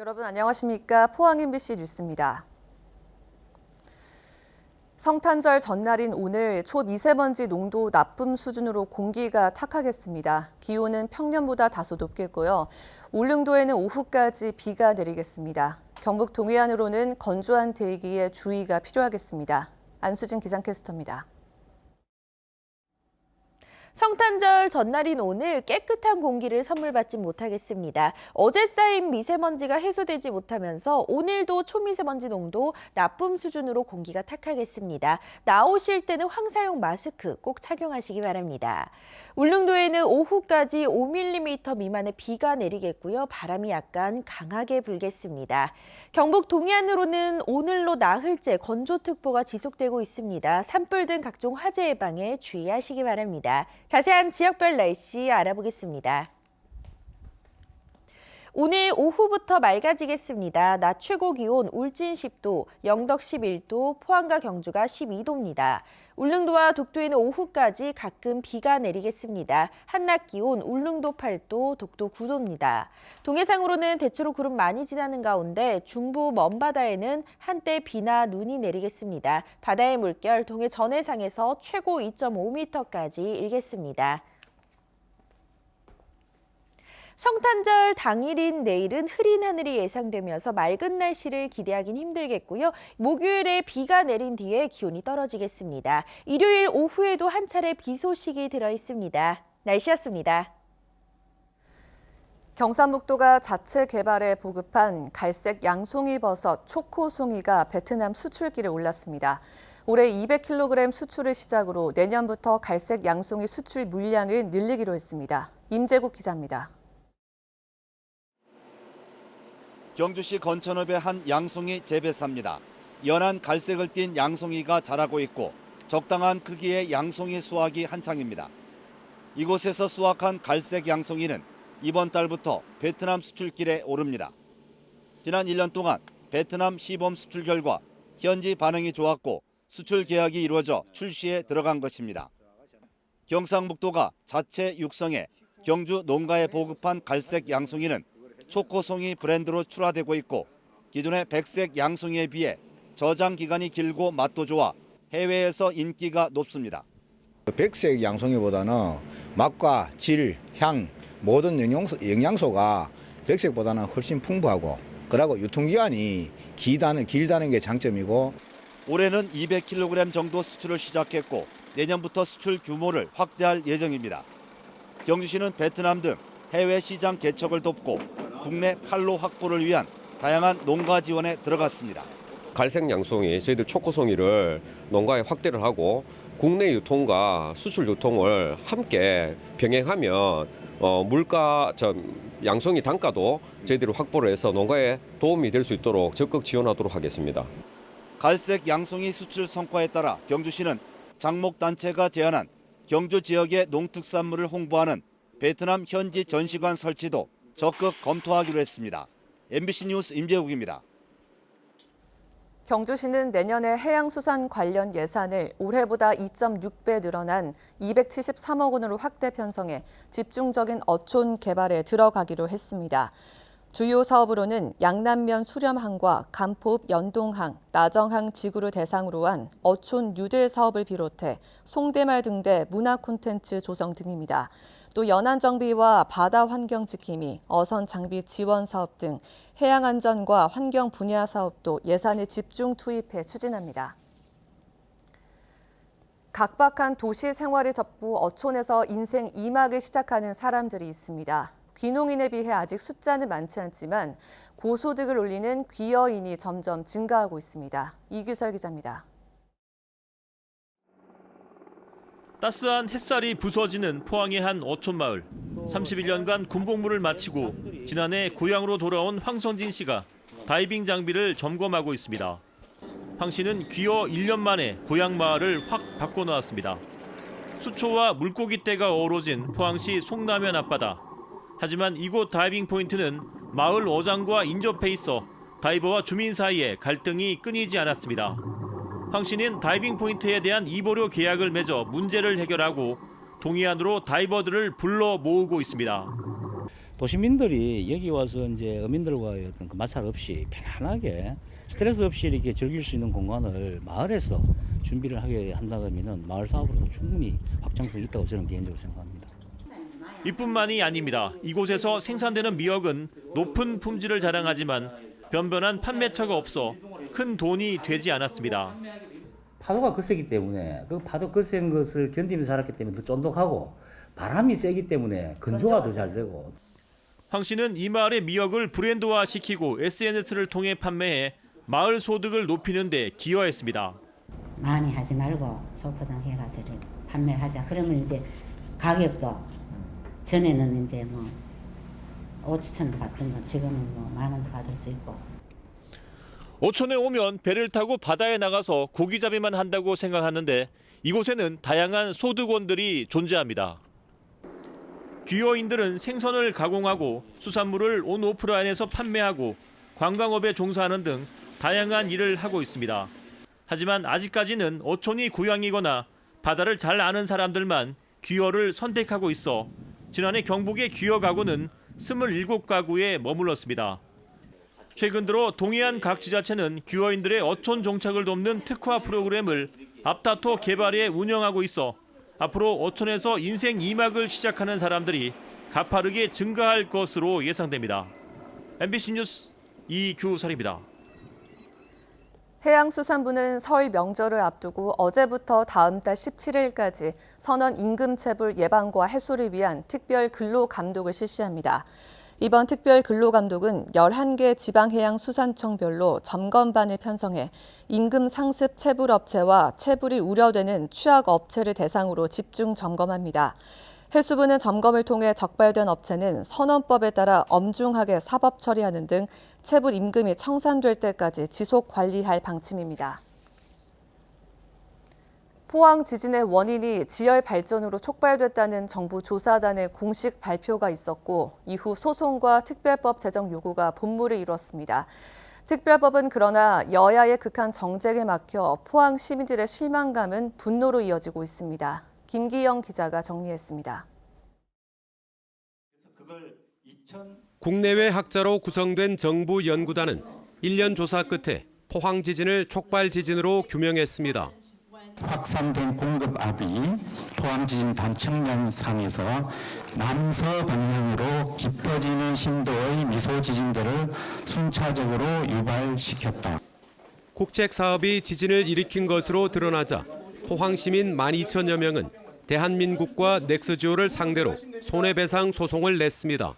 여러분 안녕하십니까? 포항 MBC 뉴스입니다. 성탄절 전날인 오늘 초미세먼지 농도 나쁨 수준으로 공기가 탁하겠습니다. 기온은 평년보다 다소 높겠고요. 울릉도에는 오후까지 비가 내리겠습니다. 경북 동해안으로는 건조한 대기에 주의가 필요하겠습니다. 안수진 기상캐스터입니다. 성탄절 전날인 오늘 깨끗한 공기를 선물 받지 못하겠습니다. 어제 쌓인 미세먼지가 해소되지 못하면서 오늘도 초미세먼지 농도 나쁨 수준으로 공기가 탁하겠습니다. 나오실 때는 황사용 마스크 꼭 착용하시기 바랍니다. 울릉도에는 오후까지 5mm 미만의 비가 내리겠고요. 바람이 약간 강하게 불겠습니다. 경북 동해안으로는 오늘로 나흘째 건조특보가 지속되고 있습니다. 산불 등 각종 화재 예방에 주의하시기 바랍니다. 자세한 지역별 날씨 알아보겠습니다. 오늘 오후부터 맑아지겠습니다. 낮 최고 기온 울진 10도, 영덕 11도, 포항과 경주가 12도입니다. 울릉도와 독도에는 오후까지 가끔 비가 내리겠습니다. 한낮 기온 울릉도 8도, 독도 9도입니다. 동해상으로는 대체로 구름 많이 지나는 가운데 중부 먼바다에는 한때 비나 눈이 내리겠습니다. 바다의 물결 동해 전해상에서 최고 2.5m까지 일겠습니다. 성탄절 당일인 내일은 흐린 하늘이 예상되면서 맑은 날씨를 기대하긴 힘들겠고요. 목요일에 비가 내린 뒤에 기온이 떨어지겠습니다. 일요일 오후에도 한 차례 비 소식이 들어 있습니다. 날씨였습니다. 경상북도가 자체 개발해 보급한 갈색 양송이 버섯 초코송이가 베트남 수출길에 올랐습니다. 올해 200kg 수출을 시작으로 내년부터 갈색 양송이 수출 물량을 늘리기로 했습니다. 임재국 기자입니다. 경주시 건천읍의 한 양송이 재배사입니다. 연한 갈색을 띤 양송이가 자라고 있고 적당한 크기의 양송이 수확이 한창입니다. 이곳에서 수확한 갈색 양송이는 이번 달부터 베트남 수출길에 오릅니다. 지난 1년 동안 베트남 시범 수출 결과 현지 반응이 좋았고 수출 계약이 이루어져 출시에 들어간 것입니다. 경상북도가 자체 육성해 경주 농가에 보급한 갈색 양송이는 초코송이 브랜드로 출하되고 있고 기존의 백색 양송이에 비해 저장 기간이 길고 맛도 좋아 해외에서 인기가 높습니다. 백색 양송이보다는 맛과 질, 향 모든 영양소가 백색보다는 훨씬 풍부하고 그리고 유통기한이 길다는 게 장점이고 올해는 200kg 정도 수출을 시작했고 내년부터 수출 규모를 확대할 예정입니다. 경주시는 베트남 등 해외 시장 개척을 돕고 국내 판로 확보를 위한 다양한 농가 지원에 들어갔습니다. 갈색 양송이, 저희들 초코송이를 농가에 확대를 하고 국내 유통과 수출 유통을 함께 병행하면 양송이 단가도 저희들이 확보를 해서 농가에 도움이 될 수 있도록 적극 지원하도록 하겠습니다. 갈색 양송이 수출 성과에 따라 경주시는 장목단체가 제안한 경주 지역의 농특산물을 홍보하는 베트남 현지 전시관 설치도 적극 검토하기로 했습니다. MBC 뉴스 임재국입니다. 경주시는 내년에 해양수산 관련 예산을 올해보다 2.6배 늘어난 273억 원으로 확대 편성해 집중적인 어촌 개발에 들어가기로 했습니다. 주요 사업으로는 양남면 수렴항과 간포읍 연동항, 나정항 지구를 대상으로 한 어촌 뉴딜 사업을 비롯해 송대말 등대 문화 콘텐츠 조성 등입니다. 또 연안 정비와 바다 환경 지킴이, 어선 장비 지원 사업 등 해양 안전과 환경 분야 사업도 예산을 집중 투입해 추진합니다. 각박한 도시 생활을 접고 어촌에서 인생 2막을 시작하는 사람들이 있습니다. 귀농인에 비해 아직 숫자는 많지 않지만 고소득을 올리는 귀여인이 점점 증가하고 있습니다. 이규설 기자입니다. 따스한 햇살이 부서지는 포항의 한 어촌마을. 31년간 군복무를 마치고 지난해 고향으로 돌아온 황성진 씨가 다이빙 장비를 점검하고 있습니다. 황 씨는 귀여 1년 만에 고향 마을을 확 바꿔놓았습니다. 수초와 물고기떼가 어우러진 포항시 송라면 앞바다. 하지만 이곳 다이빙 포인트는 마을 어장과 인접해 있어 다이버와 주민 사이에 갈등이 끊이지 않았습니다. 황 씨는 다이빙 포인트에 대한 입어료 계약을 맺어 문제를 해결하고 동해안으로 다이버들을 불러 모으고 있습니다. 도시민들이 여기 와서 이제 어민들과의 어떤 그 마찰 없이 편안하게 스트레스 없이 이렇게 즐길 수 있는 공간을 마을에서 준비를 하게 한다면은 마을 사업으로도 충분히 확장성이 있다고 저는 개인적으로 생각합니다. 이뿐만이 아닙니다. 이곳에서 생산되는 미역은 높은 품질을 자랑하지만 변변한 판매처가 없어 큰 돈이 되지 않았습니다. 파도가 거세기 때문에 그 파도 거센 것을 견디면서 살았기 때문에 더 쫀득하고 바람이 세기 때문에 건조가 더 잘 되고. 황 씨는 이 마을의 미역을 브랜드화시키고 SNS를 통해 판매해 마을 소득을 높이는 데 기여했습니다. 많이 하지 말고 소포장 해가지고 판매하자. 그러면 이제 가격도 전에는 이제 뭐 5천 받던 거 지금은 뭐 10,000원도 받을 수 있고. 어촌에 오면 배를 타고 바다에 나가서 고기잡이만 한다고 생각하는데 이곳에는 다양한 소득원들이 존재합니다. 귀여인들은 생선을 가공하고 수산물을 온오프라인에서 판매하고 관광업에 종사하는 등 다양한 일을 하고 있습니다. 하지만 아직까지는 어촌이 고향이거나 바다를 잘 아는 사람들만 귀여를 선택하고 있어 지난해 경북의 귀여 가구는 27가구에 머물렀습니다. 최근 들어 동해안 각 지자체는 귀여인들의 어촌 정착을 돕는 특화 프로그램을 앞다퉈 개발해 운영하고 있어 앞으로 어촌에서 인생 2막을 시작하는 사람들이 가파르게 증가할 것으로 예상됩니다. MBC 뉴스 이규설입니다. 해양수산부는 설 명절을 앞두고 어제부터 다음 달 17일까지 선원 임금체불 예방과 해소를 위한 특별 근로감독을 실시합니다. 이번 특별 근로감독은 11개 지방해양수산청별로 점검반을 편성해 임금 상습 체불업체와 체불이 우려되는 취약업체를 대상으로 집중 점검합니다. 해수부는 점검을 통해 적발된 업체는 선원법에 따라 엄중하게 사법 처리하는 등 체불 임금이 청산될 때까지 지속 관리할 방침입니다. 포항 지진의 원인이 지열 발전으로 촉발됐다는 정부 조사단의 공식 발표가 있었고 이후 소송과 특별법 제정 요구가 본물을 이뤘습니다. 특별법은 그러나 여야의 극한 정쟁에 막혀 포항 시민들의 실망감은 분노로 이어지고 있습니다. 김기영 기자가 정리했습니다. 국내외 학자로 구성된 정부 연구단은 1년 조사 끝에 포항 지진을 촉발 지진으로 규명했습니다. 확산된 공급압이 포항 지진 단층량상에서 남서 방향으로 깊어지는 심도의 미소 지진들을 순차적으로 유발시켰다. 국책 사업이 지진을 일으킨 것으로 드러나자 포항 시민 12,000여 명은 대한민국과 넥스지오를 상대로 손해배상 소송을 냈습니다.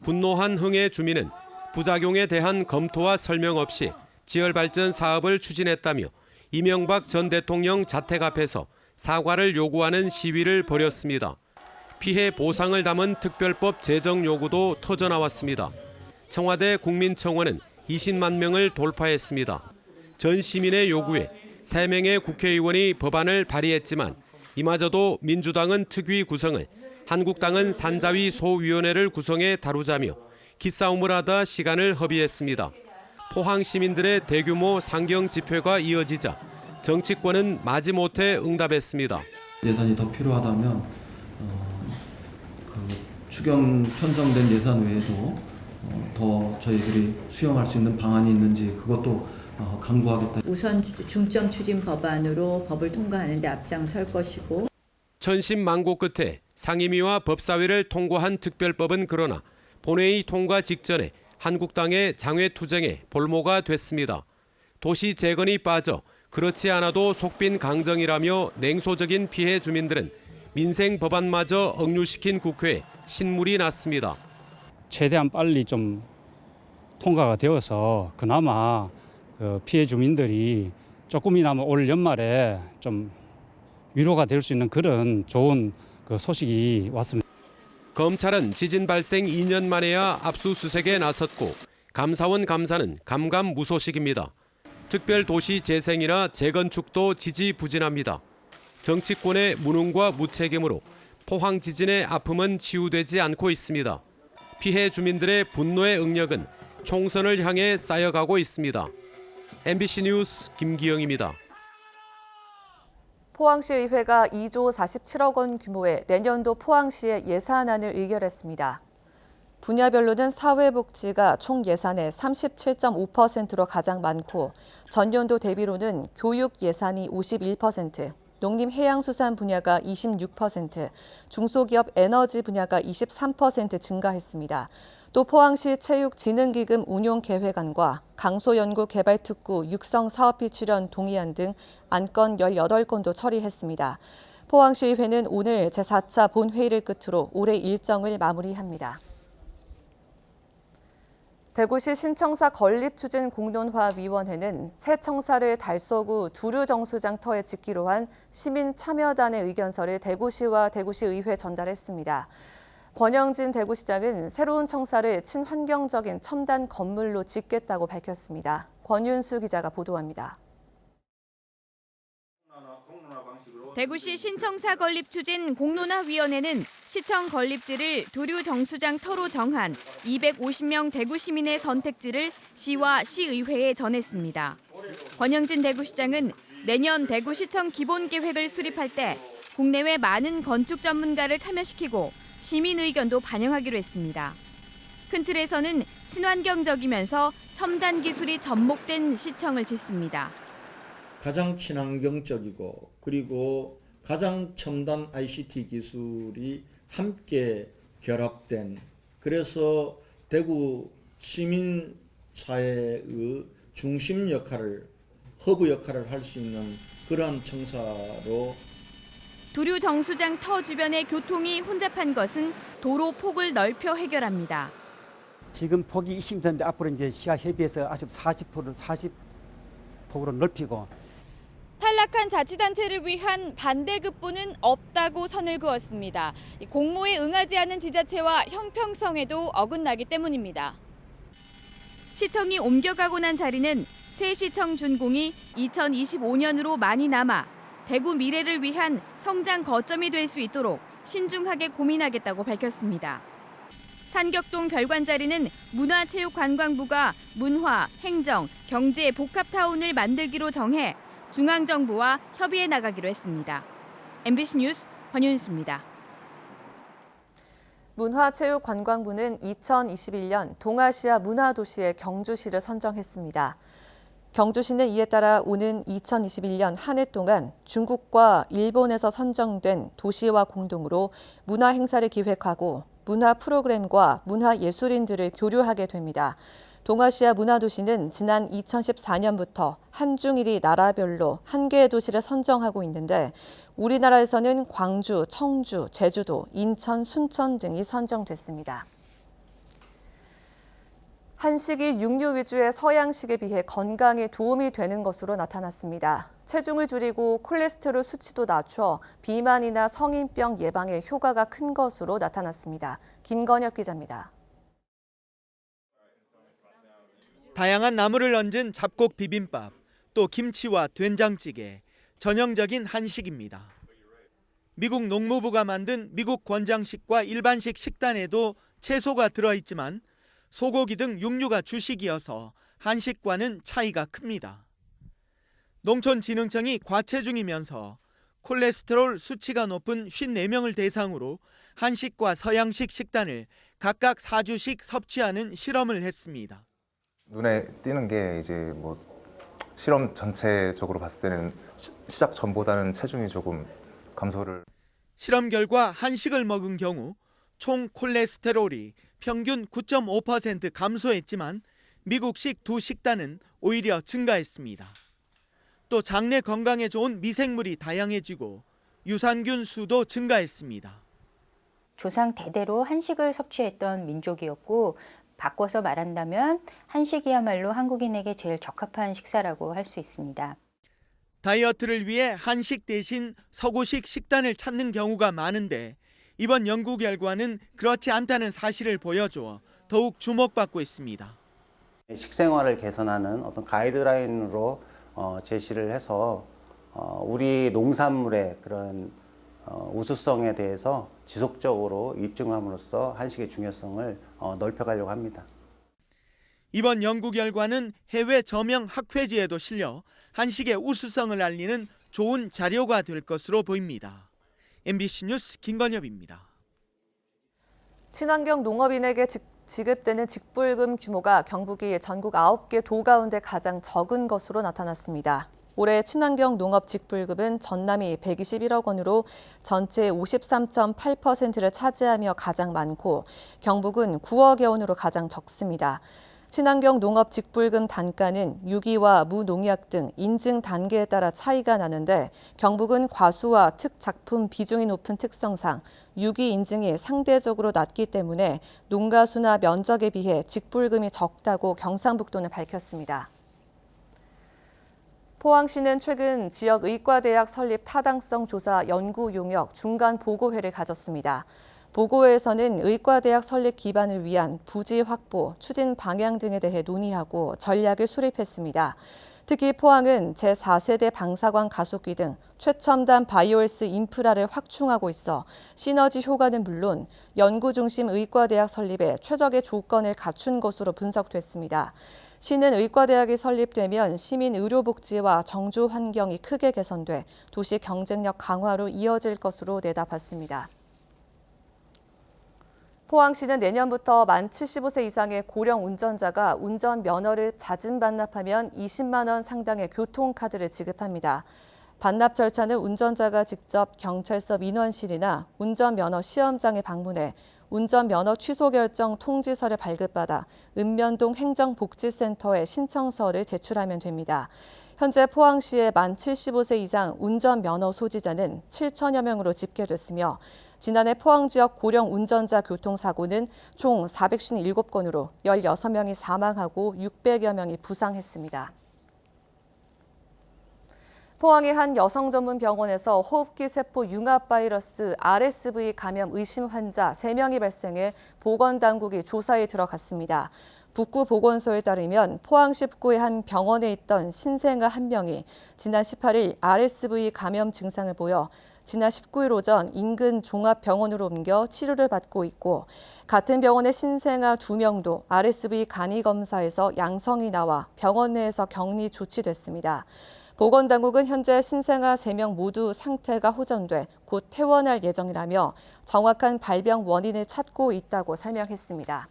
분노한 흥해 주민은 부작용에 대한 검토와 설명 없이 지열발전 사업을 추진했다며 이명박 전 대통령 자택 앞에서 사과를 요구하는 시위를 벌였습니다. 피해 보상을 담은 특별법 제정 요구도 터져나왔습니다. 청와대 국민청원은 20만 명을 돌파했습니다. 전 시민의 요구에 3명의 국회의원이 법안을 발의했지만 이마저도 민주당은 특위 구성을, 한국당은 산자위 소위원회를 구성해 다루자며 기싸움을 하다 시간을 허비했습니다. 포항 시민들의 대규모 상경 집회가 이어지자 정치권은 마지못해 응답했습니다. 예산이 더 필요하다면 추경 편성된 예산 외에도 더 저희들이 수용할 수 있는 방안이 있는지 그것도 강구하겠다. 우선 중점 추진 법안으로 법을 통과하는 데 앞장설 것이고. 천신만고 끝에 상임위와 법사위를 통과한 특별법은 그러나 본회의 통과 직전에 한국당의 장외투쟁에 볼모가 됐습니다. 도시 재건이 빠져 그렇지 않아도 속빈 강정이라며 냉소적인 피해 주민들은 민생 법안마저 억류시킨 국회에 신물이 났습니다. 최대한 빨리 좀 통과가 되어서 그나마 그 피해 주민들이 조금이나마 올 연말에 좀 위로가 될 수 있는 그런 좋은 그 소식이 왔습니다. 검찰은 지진 발생 2년 만에야 압수수색에 나섰고 감사원 감사는 감감무소식입니다. 특별도시재생이나 재건축도 지지부진합니다. 정치권의 무능과 무책임으로 포항 지진의 아픔은 치유되지 않고 있습니다. 피해 주민들의 분노의 응력은 총선을 향해 쌓여가고 있습니다. MBC 뉴스 김기영입니다. 분야별로는 사회복지가 총 예산의 37.5%로 가장 많고 전년도 대비로는 교육 예산이 51%, 농림해양수산 분야가 26%, 중소기업 에너지 분야가 23% 증가했습니다. 또 포항시 체육진흥기금 운용계획안과 강소연구개발특구 육성사업비 출연 동의안 등 안건 18건도 처리했습니다. 포항시의회는 오늘 제4차 본회의를 끝으로 올해 일정을 마무리합니다. 대구시 신청사 건립추진공론화위원회는 새 청사를 달서구 두류정수장터에 짓기로 한 시민참여단의 의견서를 대구시와 대구시의회에 전달했습니다. 권영진 대구시장은 새로운 청사를 친환경적인 첨단 건물로 짓겠다고 밝혔습니다. 권윤수 기자가 보도합니다. 대구시 신청사 건립 추진 공론화위원회는 시청 건립지를 두류 정수장 터로 정한 250명 대구 시민의 선택지를 시와 시의회에 전했습니다. 권영진 대구시장은 내년 대구시청 기본계획을 수립할 때 국내외 많은 건축 전문가를 참여시키고 시민 의견도 반영하기로 했습니다. 큰 틀에서는 친환경적이면서 첨단 기술이 접목된 시청을 짓습니다. 가장 친환경적이고 그리고 가장 첨단 ICT 기술이 함께 결합된, 그래서 대구 시민사회의 중심 역할을, 허브 역할을 할 수 있는 그러한 청사로. 두류 정수장 터 주변의 교통이 혼잡한 것은 도로 폭을 넓혀 해결합니다. 지금 폭이 20m인데 앞으로 이제 시야 협의해서 아직 40폭으로 넓히고. 탈락한 자치단체를 위한 반대급부는 없다고 선을 그었습니다. 공모에 응하지 않은 지자체와 형평성에도 어긋나기 때문입니다. 시청이 옮겨가고 난 자리는 새 시청 준공이 2025년으로 많이 남아 대구 미래를 위한 성장 거점이 될 수 있도록 신중하게 고민하겠다고 밝혔습니다. 산격동 별관 자리는 문화체육관광부가 문화, 행정, 경제 복합타운을 만들기로 정해 중앙정부와 협의해 나가기로 했습니다. MBC 뉴스 권윤수입니다. 문화체육관광부는 2021년 동아시아 문화도시의 경주시를 선정했습니다. 경주시는 이에 따라 오는 2021년 한 해 동안 중국과 일본에서 선정된 도시와 공동으로 문화 행사를 기획하고 문화 프로그램과 문화예술인들을 교류하게 됩니다. 동아시아 문화도시는 지난 2014년부터 한중일이 나라별로 한 개의 도시를 선정하고 있는데 우리나라에서는 광주, 청주, 제주도, 인천, 순천 등이 선정됐습니다. 한식이 육류 위주의 서양식에 비해 건강에 도움이 되는 것으로 나타났습니다. 체중을 줄이고 콜레스테롤 수치도 낮춰 비만이나 성인병 예방에 효과가 큰 것으로 나타났습니다. 김건혁 기자입니다. 다양한 나물을 얹은 잡곡 비빔밥, 또 김치와 된장찌개, 전형적인 한식입니다. 미국 농무부가 만든 미국 권장식과 일반식 식단에도 채소가 들어있지만 소고기 등 육류가 주식이어서 한식과는 차이가 큽니다. 농촌진흥청이 과체중이면서 콜레스테롤 수치가 높은 54명을 대상으로 한식과 서양식 식단을 각각 4주씩 섭취하는 실험을 했습니다. 눈에 띄는 게 이제 뭐 실험 전체적으로 봤을 때는 시작 전보다는 체중이 조금 감소를. 실험 결과 한식을 먹은 경우 총 콜레스테롤이 평균 9.5% 감소했지만 미국식 두 식단은 오히려 증가했습니다. 또 장내 건강에 좋은 미생물이 다양해지고 유산균 수도 증가했습니다. 조상 대대로 한식을 섭취했던 민족이었고 바꿔서 말한다면 한식이야말로 한국인에게 제일 적합한 식사라고 할 수 있습니다. 다이어트를 위해 한식 대신 서구식 식단을 찾는 경우가 많은데 이번 연구 결과는 그렇지 않다는 사실을 보여줘 더욱 주목받고 있습니다. 식생활을 개선하는 어떤 가이드라인으로 제시를 해서 우리 농산물의 그런 우수성에 대해서 지속적으로 입증함으로써 한식의 중요성을 넓혀가려고 합니다. 이번 연구 결과는 해외 저명 학회지에도 실려 한식의 우수성을 알리는 좋은 자료가 될 것으로 보입니다. MBC 뉴스 김건엽입니다. 친환경 농업인에게 지급되는 직불금 규모가 경북이 전국 9개 도 가운데 가장 적은 것으로 나타났습니다. 올해 친환경 농업 직불금은 전남이 121억 원으로 전체의 53.8%를 차지하며 가장 많고 경북은 9억여 원으로 가장 적습니다. 친환경 농업 직불금 단가는 유기와 무농약 등 인증 단계에 따라 차이가 나는데 경북은 과수와 특작품 비중이 높은 특성상 유기 인증이 상대적으로 낮기 때문에 농가수나 면적에 비해 직불금이 적다고 경상북도는 밝혔습니다. 포항시는 최근 지역 의과대학 설립 타당성 조사 연구 용역 중간 보고회를 가졌습니다. 보고회에서는 의과대학 설립 기반을 위한 부지 확보, 추진 방향 등에 대해 논의하고 전략을 수립했습니다. 특히 포항은 제4세대 방사광 가속기 등 최첨단 바이오헬스 인프라를 확충하고 있어 시너지 효과는 물론 연구 중심 의과대학 설립에 최적의 조건을 갖춘 것으로 분석됐습니다. 시는 의과대학이 설립되면 시민 의료복지와 정주 환경이 크게 개선돼 도시 경쟁력 강화로 이어질 것으로 내다봤습니다. 포항시는 내년부터 만 75세 이상의 고령 운전자가 운전면허를 잦은 반납하면 20만 원 상당의 교통카드를 지급합니다. 반납 절차는 운전자가 직접 경찰서 민원실이나 운전면허 시험장에 방문해 운전면허 취소 결정 통지서를 발급받아 읍면동 행정복지센터에 신청서를 제출하면 됩니다. 현재 포항시의 만 75세 이상 운전면허 소지자는 7천여 명으로 집계됐으며 지난해 포항 지역 고령 운전자 교통사고는 총 457건으로 16명이 사망하고 600여 명이 부상했습니다. 포항의 한 여성 전문 병원에서 호흡기 세포 융합 바이러스 RSV 감염 의심 환자 3명이 발생해 보건당국이 조사에 들어갔습니다. 북구 보건소에 따르면 포항시 북구의 한 병원에 있던 신생아 1명이 지난 18일 RSV 감염 증상을 보여 지난 19일 오전 인근 종합병원으로 옮겨 치료를 받고 있고 같은 병원의 신생아 2명도 RSV 간이 검사에서 양성이 나와 병원 내에서 격리 조치됐습니다. 보건당국은 현재 신생아 3명 모두 상태가 호전돼 곧 퇴원할 예정이라며 정확한 발병 원인을 찾고 있다고 설명했습니다.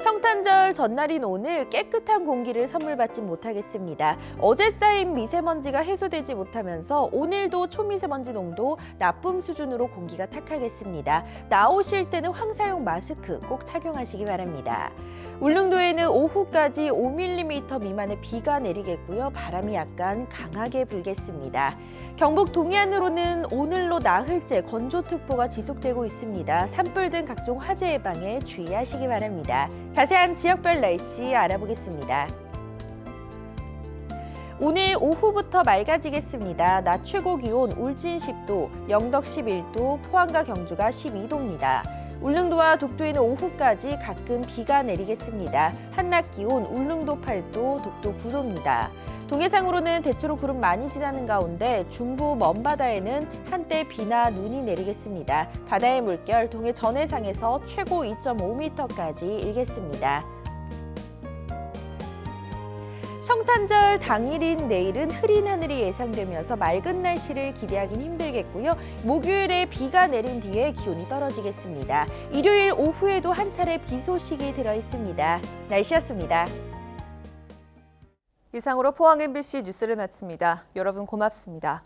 성탄절 전날인 오늘 깨끗한 공기를 선물받지 못하겠습니다. 어제 쌓인 미세먼지가 해소되지 못하면서 오늘도 초미세먼지 농도 나쁨 수준으로 공기가 탁하겠습니다. 나오실 때는 황사용 마스크 꼭 착용하시기 바랍니다. 울릉도에는 오후까지 5mm 미만의 비가 내리겠고요. 바람이 약간 강하게 불겠습니다. 경북 동해안으로는 오늘로 나흘째 건조특보가 지속되고 있습니다. 산불 등 각종 화재 예방에 주의하시기 바랍니다. 자세한 지역별 날씨 알아보겠습니다. 오늘 오후부터 맑아지겠습니다. 낮 최고 기온 울진 10도, 영덕 11도, 포항과 경주가 12도입니다. 울릉도와 독도에는 오후까지 가끔 비가 내리겠습니다. 한낮 기온 울릉도 8도, 독도 9도입니다. 동해상으로는 대체로 구름 많이 지나는 가운데 중부 먼바다에는 한때 비나 눈이 내리겠습니다. 바다의 물결 동해 전해상에서 최고 2.5m까지 일겠습니다. 성탄절 당일인 내일은 흐린 하늘이 예상되면서 맑은 날씨를 기대하긴 힘들겠고요. 목요일에 비가 내린 뒤에 기온이 떨어지겠습니다. 일요일 오후에도 한 차례 비 소식이 들어 있습니다. 날씨였습니다. 이상으로 포항 MBC 뉴스를 마칩니다. 여러분 고맙습니다.